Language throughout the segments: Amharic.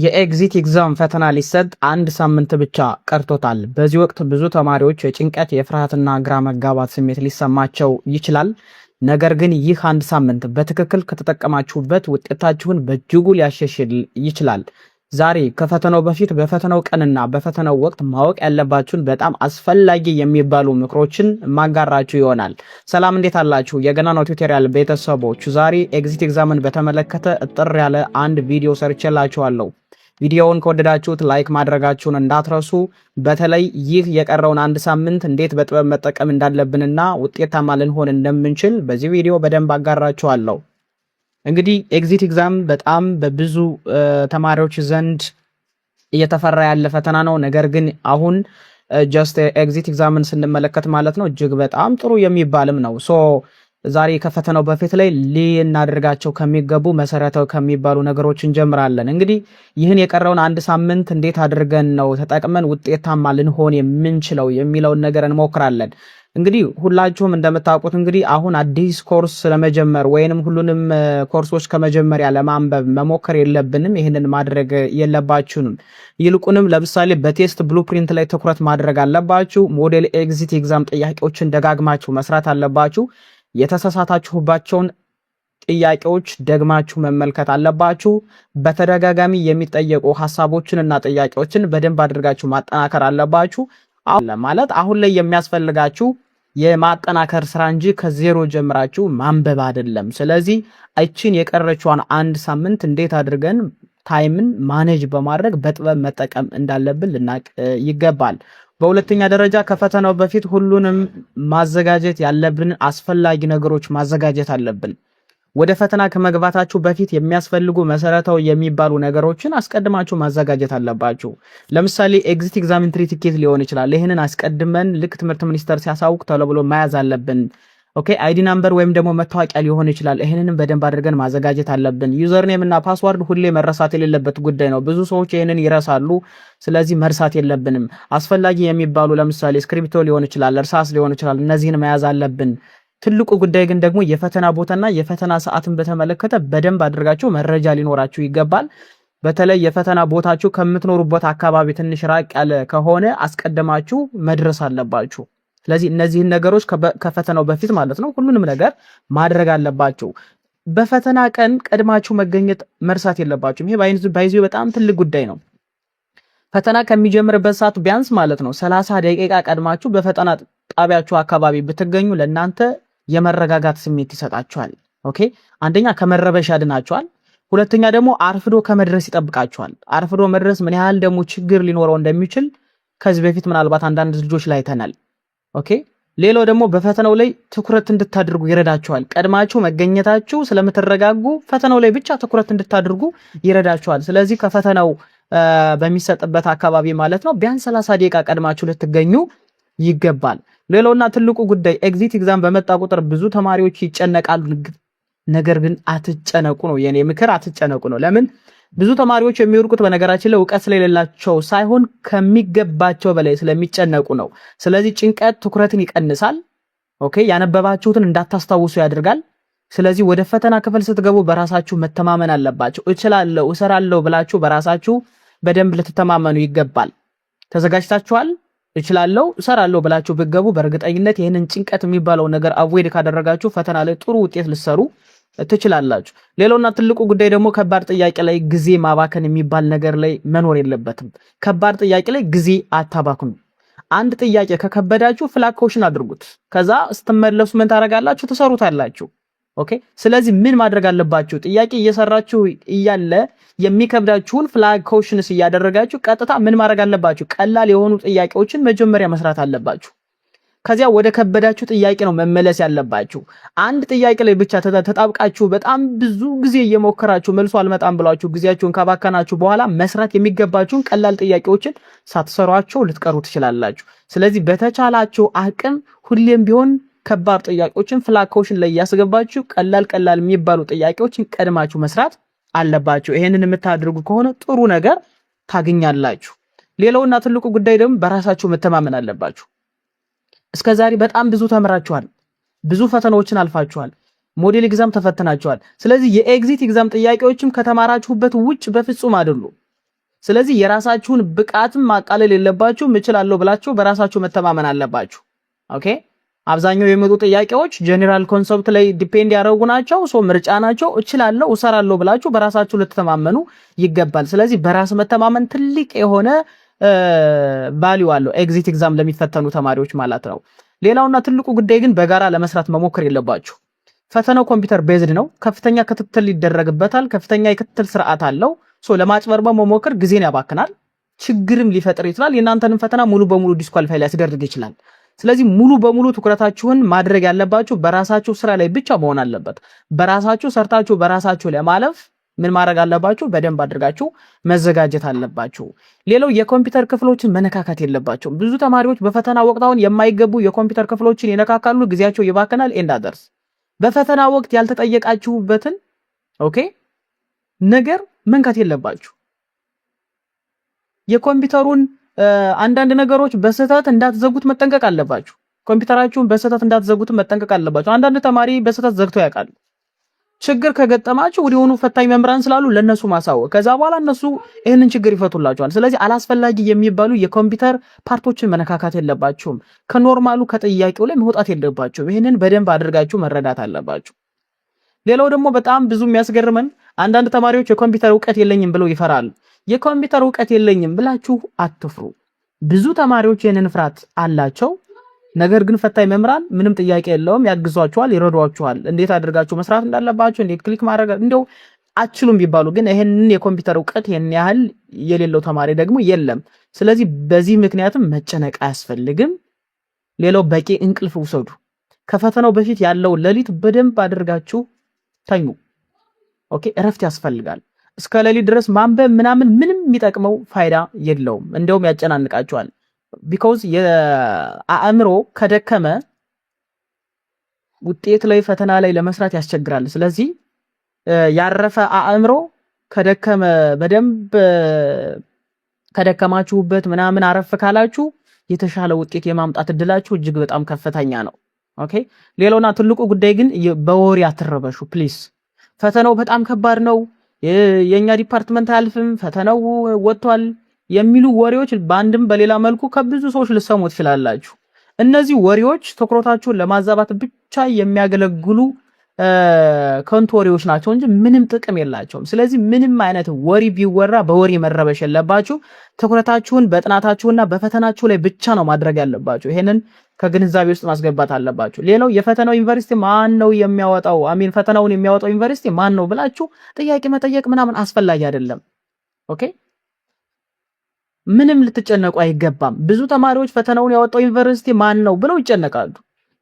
የኤግዚት ኤግዛም ፈተና ሊሰጥ አንድ ሳምንት ብቻ ቀርቶታል። በዚህ ወቅት ብዙ ተማሪዎች የጭንቀት የፍርሃትና ግራ መጋባት ስሜት ሊሰማቸው ይችላል። ነገር ግን ይህ አንድ ሳምንት በትክክል ከተጠቀማችሁበት ውጤታችሁን በእጅጉ ሊያሻሽል ይችላል። ዛሬ ከፈተናው በፊት በፈተናው ቀንና በፈተናው ወቅት ማወቅ ያለባችሁን በጣም አስፈላጊ የሚባሉ ምክሮችን ማጋራችሁ ይሆናል። ሰላም፣ እንዴት አላችሁ? የገናናው ቱቶሪያል ቤተሰቦች ዛሬ ኤግዚት ኤግዛምን በተመለከተ እጥር ያለ አንድ ቪዲዮ ሰርቼላችኋለሁ። ቪዲዮውን ከወደዳችሁት ላይክ ማድረጋችሁን እንዳትረሱ። በተለይ ይህ የቀረውን አንድ ሳምንት እንዴት በጥበብ መጠቀም እንዳለብንና ውጤታማ ልንሆን እንደምንችል በዚህ ቪዲዮ በደንብ አጋራችኋለሁ። እንግዲህ ኤግዚት ኤግዛም በጣም በብዙ ተማሪዎች ዘንድ እየተፈራ ያለ ፈተና ነው። ነገር ግን አሁን ጀስት ኤግዚት ኤግዛምን ስንመለከት ማለት ነው እጅግ በጣም ጥሩ የሚባልም ነው። ዛሬ ከፈተናው በፊት ላይ ልናደርጋቸው ከሚገቡ መሰረታዊ ከሚባሉ ነገሮች እንጀምራለን። እንግዲህ ይህን የቀረውን አንድ ሳምንት እንዴት አድርገን ነው ተጠቅመን ውጤታማ ልንሆን የምንችለው የሚለውን ነገር እንሞክራለን። እንግዲህ ሁላችሁም እንደምታውቁት እንግዲህ አሁን አዲስ ኮርስ ለመጀመር ወይንም ሁሉንም ኮርሶች ከመጀመሪያ ለማንበብ መሞከር የለብንም። ይህንን ማድረግ የለባችሁንም። ይልቁንም ለምሳሌ በቴስት ብሉፕሪንት ላይ ትኩረት ማድረግ አለባችሁ። ሞዴል ኤግዚት ኤግዛም ጥያቄዎችን ደጋግማችሁ መስራት አለባችሁ። የተሳሳታችሁባቸውን ጥያቄዎች ደግማችሁ መመልከት አለባችሁ። በተደጋጋሚ የሚጠየቁ ሐሳቦችንና ጥያቄዎችን በደንብ አድርጋችሁ ማጠናከር አለባችሁ። ማለት አሁን ላይ የሚያስፈልጋችሁ የማጠናከር ስራ እንጂ ከዜሮ ጀምራችሁ ማንበብ አይደለም። ስለዚህ እቺን የቀረችዋን አንድ ሳምንት እንዴት አድርገን ታይምን ማኔጅ በማድረግ በጥበብ መጠቀም እንዳለብን ልናቅ ይገባል። በሁለተኛ ደረጃ ከፈተናው በፊት ሁሉንም ማዘጋጀት ያለብን አስፈላጊ ነገሮች ማዘጋጀት አለብን። ወደ ፈተና ከመግባታችሁ በፊት የሚያስፈልጉ መሰረታዊ የሚባሉ ነገሮችን አስቀድማችሁ ማዘጋጀት አለባችሁ። ለምሳሌ ኤግዚት ኤግዛም ኢንትሪ ቲኬት ሊሆን ይችላል። ይሄንን አስቀድመን ልክ ትምህርት ሚኒስቴር ሲያሳውቅ ቶሎ ብሎ መያዝ አለብን። ኦኬ፣ አይዲ ናምበር ወይም ደግሞ መታወቂያ ሊሆን ይችላል። ይሄንንም በደንብ አድርገን ማዘጋጀት አለብን። ዩዘር ኔም እና ፓስዋርድ ሁሌ መረሳት የሌለበት ጉዳይ ነው። ብዙ ሰዎች ይሄንን ይረሳሉ። ስለዚህ መርሳት የለብንም። አስፈላጊ የሚባሉ ለምሳሌ ስክሪፕቶ ሊሆን ይችላል፣ እርሳስ ሊሆን ይችላል። እነዚህን መያዝ አለብን። ትልቁ ጉዳይ ግን ደግሞ የፈተና ቦታና የፈተና ሰዓትን በተመለከተ በደንብ አድርጋችሁ መረጃ ሊኖራችሁ ይገባል። በተለይ የፈተና ቦታችሁ ከምትኖሩበት አካባቢ ትንሽ ራቅ ያለ ከሆነ አስቀድማችሁ መድረስ አለባችሁ። ስለዚህ እነዚህን ነገሮች ከፈተናው በፊት ማለት ነው ሁሉንም ነገር ማድረግ አለባችሁ። በፈተና ቀን ቀድማችሁ መገኘት መርሳት የለባችሁም። ይሄ ባይዙ በጣም ትልቅ ጉዳይ ነው። ፈተና ከሚጀምርበት ሰዓት ቢያንስ ማለት ነው 30 ደቂቃ ቀድማችሁ በፈተና ጣቢያችሁ አካባቢ ብትገኙ ለእናንተ የመረጋጋት ስሜት ይሰጣችኋል። ኦኬ፣ አንደኛ ከመረበሽ ያድናችኋል። ሁለተኛ ደግሞ አርፍዶ ከመድረስ ይጠብቃችኋል። አርፍዶ መድረስ ምን ያህል ደግሞ ችግር ሊኖረው እንደሚችል ከዚህ በፊት ምናልባት አንዳንድ ልጆች ላይ ተናል። ኦኬ፣ ሌላው ደግሞ በፈተናው ላይ ትኩረት እንድታደርጉ ይረዳችኋል። ቀድማችሁ መገኘታችሁ ስለምትረጋጉ ፈተናው ላይ ብቻ ትኩረት እንድታደርጉ ይረዳችኋል። ስለዚህ ከፈተናው በሚሰጥበት አካባቢ ማለት ነው ቢያንስ 30 ደቂቃ ቀድማችሁ ልትገኙ ይገባል። ሌላውና ትልቁ ጉዳይ ኤግዚት ኤግዛም በመጣ ቁጥር ብዙ ተማሪዎች ይጨነቃሉ። ነገር ግን አትጨነቁ ነው የኔ ምክር፣ አትጨነቁ ነው። ለምን ብዙ ተማሪዎች የሚወድቁት በነገራችን ላይ እውቀት ስለሌላቸው ሳይሆን ከሚገባቸው በላይ ስለሚጨነቁ ነው። ስለዚህ ጭንቀት ትኩረትን ይቀንሳል። ኦኬ፣ ያነበባችሁትን እንዳታስታውሱ ያደርጋል። ስለዚህ ወደ ፈተና ክፍል ስትገቡ በራሳችሁ መተማመን አለባችሁ። እችላለሁ፣ እሰራለሁ ብላችሁ በራሳችሁ በደንብ ልትተማመኑ ይገባል። ተዘጋጅታችኋል? እችላለሁ፣ እሰራለሁ ብላችሁ ብትገቡ በእርግጠኝነት ይህንን ጭንቀት የሚባለው ነገር አቮይድ ካደረጋችሁ ፈተና ላይ ጥሩ ውጤት ልትሰሩ ትችላላችሁ። ሌላውና ትልቁ ጉዳይ ደግሞ ከባድ ጥያቄ ላይ ጊዜ ማባከን የሚባል ነገር ላይ መኖር የለበትም። ከባድ ጥያቄ ላይ ጊዜ አታባክኑ። አንድ ጥያቄ ከከበዳችሁ ፍላግ ኮሽን አድርጉት። ከዛ ስትመለሱ ምን ታረጋላችሁ? ትሰሩታላችሁ። ኦኬ፣ ስለዚህ ምን ማድረግ አለባችሁ? ጥያቄ እየሰራችሁ እያለ የሚከብዳችሁን ፍላግ ኮሽንስ እያደረጋችሁ ቀጥታ ምን ማድረግ አለባችሁ? ቀላል የሆኑ ጥያቄዎችን መጀመሪያ መስራት አለባችሁ። ከዚያ ወደ ከበዳችሁ ጥያቄ ነው መመለስ ያለባችሁ። አንድ ጥያቄ ላይ ብቻ ተጣብቃችሁ በጣም ብዙ ጊዜ እየሞከራችሁ መልሶ አልመጣም ብላችሁ ጊዜያችሁን ካባከናችሁ በኋላ መስራት የሚገባችሁን ቀላል ጥያቄዎችን ሳትሰሯቸው ልትቀሩ ትችላላችሁ። ስለዚህ በተቻላችሁ አቅም ሁሌም ቢሆን ከባድ ጥያቄዎችን ፍላግ ኮሽን ላይ ያስገባችሁ ቀላል የሚባሉ ጥያቄዎችን ቀድማችሁ መስራት አለባችሁ። ይሄንን የምታደርጉ ከሆነ ጥሩ ነገር ታገኛላችሁ። ሌላውና ትልቁ ጉዳይ ደግሞ በራሳችሁ መተማመን አለባችሁ። እስከዛሬ በጣም ብዙ ተምራችኋል። ብዙ ፈተናዎችን አልፋችኋል። ሞዴል ኤግዛም ተፈትናችኋል። ስለዚህ የኤግዚት ኤግዛም ጥያቄዎችም ከተማራችሁበት ውጭ በፍጹም አይደሉም። ስለዚህ የራሳችሁን ብቃትም ማቃለል የለባችሁ። እችላለሁ ብላችሁ በራሳችሁ መተማመን አለባችሁ። ኦኬ አብዛኛው የሚመጡ ጥያቄዎች ጀነራል ኮንሰፕት ላይ ዲፔንድ ያደረጉ ናቸው። ሶ ምርጫ ናቸው። እችላለሁ እሰራለሁ ብላችሁ በራሳችሁ ልትተማመኑ ይገባል። ስለዚህ በራስ መተማመን ትልቅ የሆነ ቫልዩ አለው ኤግዚት ኤግዛም ለሚፈተኑ ተማሪዎች ማለት ነው። ሌላውና ትልቁ ጉዳይ ግን በጋራ ለመስራት መሞከር የለባችሁ። ፈተናው ኮምፒውተር ቤዝድ ነው። ከፍተኛ ክትትል ይደረግበታል። ከፍተኛ የክትትል ስርዓት አለው። ሶ ለማጭበርበር መሞከር ጊዜን ያባክናል፣ ችግርም ሊፈጥር ይችላል። የእናንተንም ፈተና ሙሉ በሙሉ ዲስኳሊፋይ ሊያስደርግ ይችላል። ስለዚህ ሙሉ በሙሉ ትኩረታችሁን ማድረግ ያለባችሁ በራሳችሁ ስራ ላይ ብቻ መሆን አለበት። በራሳችሁ ሰርታችሁ በራሳችሁ ለማለፍ ምን ማድረግ አለባችሁ? በደንብ አድርጋችሁ መዘጋጀት አለባችሁ። ሌላው የኮምፒውተር ክፍሎችን መነካካት የለባቸው። ብዙ ተማሪዎች በፈተና ወቅት አሁን የማይገቡ የኮምፒውተር ክፍሎችን ይነካካሉ፣ ጊዜያቸው ይባከናል። ኤንድ አደርስ በፈተና ወቅት ያልተጠየቃችሁበትን ኦኬ ነገር መንካት የለባችሁ። የኮምፒውተሩን አንዳንድ ነገሮች በስህተት እንዳትዘጉት መጠንቀቅ አለባችሁ። ኮምፒውተራችሁን በስህተት እንዳትዘጉት መጠንቀቅ አለባችሁ። አንዳንድ ተማሪ በስህተት ዘግቶ ያውቃል። ችግር ከገጠማችሁ ወዲያውኑ ፈታኝ መምህራን ስላሉ ለነሱ ማሳወቅ፣ ከዛ በኋላ እነሱ ይህንን ችግር ይፈቱላችኋል። ስለዚህ አላስፈላጊ የሚባሉ የኮምፒውተር ፓርቶችን መነካካት የለባችሁም። ከኖርማሉ ከጥያቄው ላይ መውጣት የለባችሁም። ይህንን በደንብ አድርጋችሁ መረዳት አለባችሁ። ሌላው ደግሞ በጣም ብዙ የሚያስገርመን አንዳንድ ተማሪዎች የኮምፒውተር እውቀት የለኝም ብለው ይፈራሉ። የኮምፒውተር እውቀት የለኝም ብላችሁ አትፍሩ። ብዙ ተማሪዎች ይህንን ፍርሃት አላቸው። ነገር ግን ፈታኝ መምህራን ምንም ጥያቄ የለውም፣ ያግዟችኋል፣ ይረዷችኋል። እንዴት አድርጋችሁ መስራት እንዳለባችሁ፣ እንዴት ክሊክ ማድረግ እንደው አትችሉም ቢባሉ ግን ይሄንን የኮምፒውተር እውቀት ይሄን ያህል የሌለው ተማሪ ደግሞ የለም። ስለዚህ በዚህ ምክንያትም መጨነቅ አያስፈልግም። ሌላው በቂ እንቅልፍ ውሰዱ። ከፈተናው በፊት ያለው ሌሊት በደንብ አድርጋችሁ ተኙ። ኦኬ እረፍት ያስፈልጋል። እስከ ሌሊት ድረስ ማንበብ ምናምን ምንም የሚጠቅመው ፋይዳ የለውም፣ እንደውም ያጨናንቃችኋል። ቢኮዝ የአእምሮ ከደከመ ውጤት ላይ ፈተና ላይ ለመስራት ያስቸግራል። ስለዚህ ያረፈ አእምሮ ከደከመ በደንብ ከደከማችሁበት ምናምን አረፍ ካላችሁ የተሻለ ውጤት የማምጣት እድላችሁ እጅግ በጣም ከፍተኛ ነው። ኦኬ ሌላውና ትልቁ ጉዳይ ግን በወሬ አትረበሹ ፕሊዝ። ፈተናው በጣም ከባድ ነው፣ የኛ ዲፓርትመንት አያልፍም፣ ፈተናው ወጥቷል የሚሉ ወሬዎች በአንድም በሌላ መልኩ ከብዙ ሰዎች ልሰሙ ትችላላችሁ። እነዚህ ወሬዎች ትኩረታችሁን ለማዛባት ብቻ የሚያገለግሉ ከንቱ ወሬዎች ናቸው እንጂ ምንም ጥቅም የላቸውም። ስለዚህ ምንም አይነት ወሬ ቢወራ በወሬ መረበሽ የለባችሁ። ትኩረታችሁን በጥናታችሁና በፈተናችሁ ላይ ብቻ ነው ማድረግ ያለባችሁ። ይሄንን ከግንዛቤ ውስጥ ማስገባት አለባችሁ። ሌላው የፈተናው ዩኒቨርሲቲ ማን ነው የሚያወጣው? ፈተናውን የሚያወጣው ዩኒቨርሲቲ ማን ነው ብላችሁ ጥያቄ መጠየቅ ምናምን አስፈላጊ አይደለም። ኦኬ ምንም ልትጨነቁ አይገባም። ብዙ ተማሪዎች ፈተናውን ያወጣው ዩኒቨርሲቲ ማን ነው ብለው ይጨነቃሉ።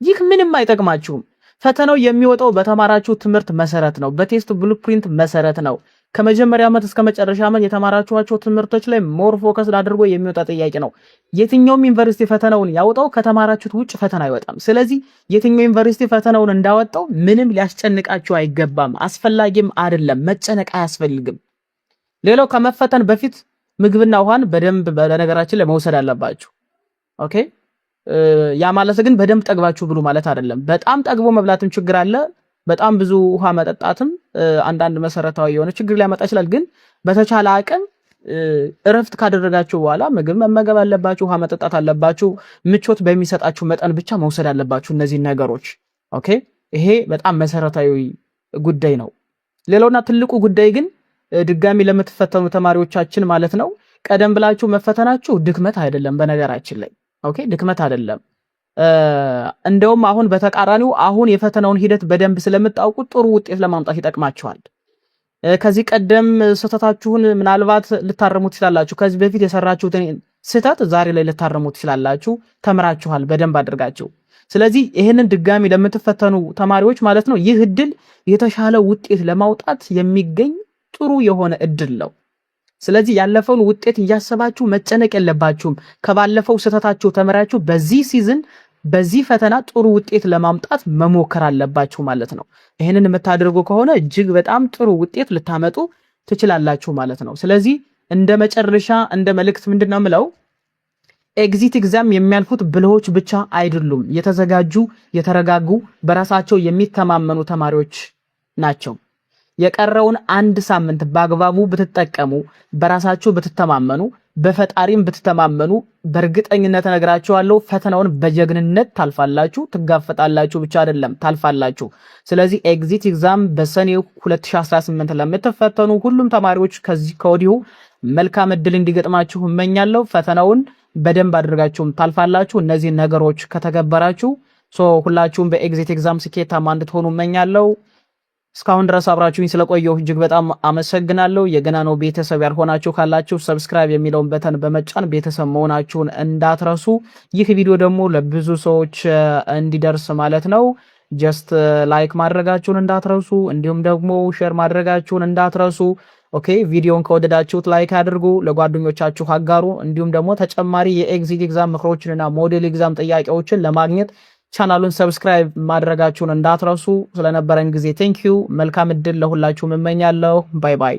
ይህ ምንም አይጠቅማችሁም። ፈተናው የሚወጣው በተማራችሁ ትምህርት መሰረት ነው፣ በቴስት ብሉፕሪንት መሰረት ነው። ከመጀመሪያ ዓመት እስከ መጨረሻ ዓመት የተማራችኋቸው ትምህርቶች ላይ ሞር ፎከስ አድርጎ የሚወጣ ጥያቄ ነው። የትኛውም ዩኒቨርሲቲ ፈተናውን ያወጣው ከተማራችሁት ውጭ ፈተና አይወጣም። ስለዚህ የትኛው ዩኒቨርሲቲ ፈተናውን እንዳወጣው ምንም ሊያስጨንቃችሁ አይገባም፣ አስፈላጊም አይደለም። መጨነቅ አያስፈልግም። ሌላው ከመፈተን በፊት ምግብና ውሃን በደንብ በነገራችን ላይ መውሰድ አለባችሁ። ኦኬ ያ ማለት ግን በደንብ ጠግባችሁ ብሉ ማለት አይደለም። በጣም ጠግቦ መብላትም ችግር አለ። በጣም ብዙ ውሃ መጠጣትም አንዳንድ መሰረታዊ የሆነ ችግር ሊያመጣ ይችላል። ግን በተቻለ አቅም እረፍት ካደረጋችሁ በኋላ ምግብ መመገብ አለባችሁ፣ ውሃ መጠጣት አለባችሁ። ምቾት በሚሰጣችሁ መጠን ብቻ መውሰድ አለባችሁ እነዚህ ነገሮች። ኦኬ ይሄ በጣም መሰረታዊ ጉዳይ ነው። ሌላውና ትልቁ ጉዳይ ግን ድጋሚ ለምትፈተኑ ተማሪዎቻችን ማለት ነው፣ ቀደም ብላችሁ መፈተናችሁ ድክመት አይደለም። በነገራችን ላይ ኦኬ ድክመት አይደለም። እንደውም አሁን በተቃራኒው አሁን የፈተናውን ሂደት በደንብ ስለምታውቁ ጥሩ ውጤት ለማምጣት ይጠቅማችኋል። ከዚህ ቀደም ስህተታችሁን ምናልባት ልታረሙት ትችላላችሁ። ከዚህ በፊት የሰራችሁትን ስህተት ዛሬ ላይ ልታረሙት ትችላላችሁ። ተምራችኋል በደንብ አድርጋችሁ። ስለዚህ ይሄንን ድጋሚ ለምትፈተኑ ተማሪዎች ማለት ነው ይህ እድል የተሻለ ውጤት ለማውጣት የሚገኝ ጥሩ የሆነ እድል ነው። ስለዚህ ያለፈውን ውጤት እያሰባችሁ መጨነቅ የለባችሁም። ከባለፈው ስህተታችሁ ተምራችሁ በዚህ ሲዝን በዚህ ፈተና ጥሩ ውጤት ለማምጣት መሞከር አለባችሁ ማለት ነው። ይሄንን የምታደርጉ ከሆነ እጅግ በጣም ጥሩ ውጤት ልታመጡ ትችላላችሁ ማለት ነው። ስለዚህ እንደ መጨረሻ እንደ መልእክት ምንድነው የምለው፣ ኤግዚት ኤግዛም የሚያልፉት ብልሆች ብቻ አይደሉም፣ የተዘጋጁ የተረጋጉ በራሳቸው የሚተማመኑ ተማሪዎች ናቸው። የቀረውን አንድ ሳምንት በአግባቡ ብትጠቀሙ፣ በራሳችሁ ብትተማመኑ፣ በፈጣሪም ብትተማመኑ በእርግጠኝነት እነግራችኋለሁ ፈተናውን በጀግንነት ታልፋላችሁ። ትጋፈጣላችሁ ብቻ አይደለም ታልፋላችሁ። ስለዚህ ኤግዚት ኤግዛም በሰኔ 2018 ለምትፈተኑ ሁሉም ተማሪዎች ከወዲሁ መልካም እድል እንዲገጥማችሁ እመኛለሁ። ፈተናውን በደንብ አድርጋችሁም ታልፋላችሁ። እነዚህ ነገሮች ከተገበራችሁ ሁላችሁም በኤግዚት ኤግዛም ስኬታማ እንድትሆኑ እመኛለሁ። እስካሁን ድረስ አብራችሁኝ ስለቆየሁ እጅግ በጣም አመሰግናለሁ። የገናኖ ቤተሰብ ያልሆናችሁ ካላችሁ ሰብስክራይብ የሚለውን በተን በመጫን ቤተሰብ መሆናችሁን እንዳትረሱ። ይህ ቪዲዮ ደግሞ ለብዙ ሰዎች እንዲደርስ ማለት ነው ጀስት ላይክ ማድረጋችሁን እንዳትረሱ፣ እንዲሁም ደግሞ ሼር ማድረጋችሁን እንዳትረሱ። ኦኬ ቪዲዮን ከወደዳችሁት ላይክ አድርጉ፣ ለጓደኞቻችሁ አጋሩ። እንዲሁም ደግሞ ተጨማሪ የኤግዚት ኤግዛም ምክሮችንና ሞዴል ኤግዛም ጥያቄዎችን ለማግኘት ቻናሉን ሰብስክራይብ ማድረጋችሁን እንዳትረሱ። ስለነበረን ጊዜ ቴንኪዩ። መልካም እድል ለሁላችሁም እመኛለሁ። ባይ ባይ።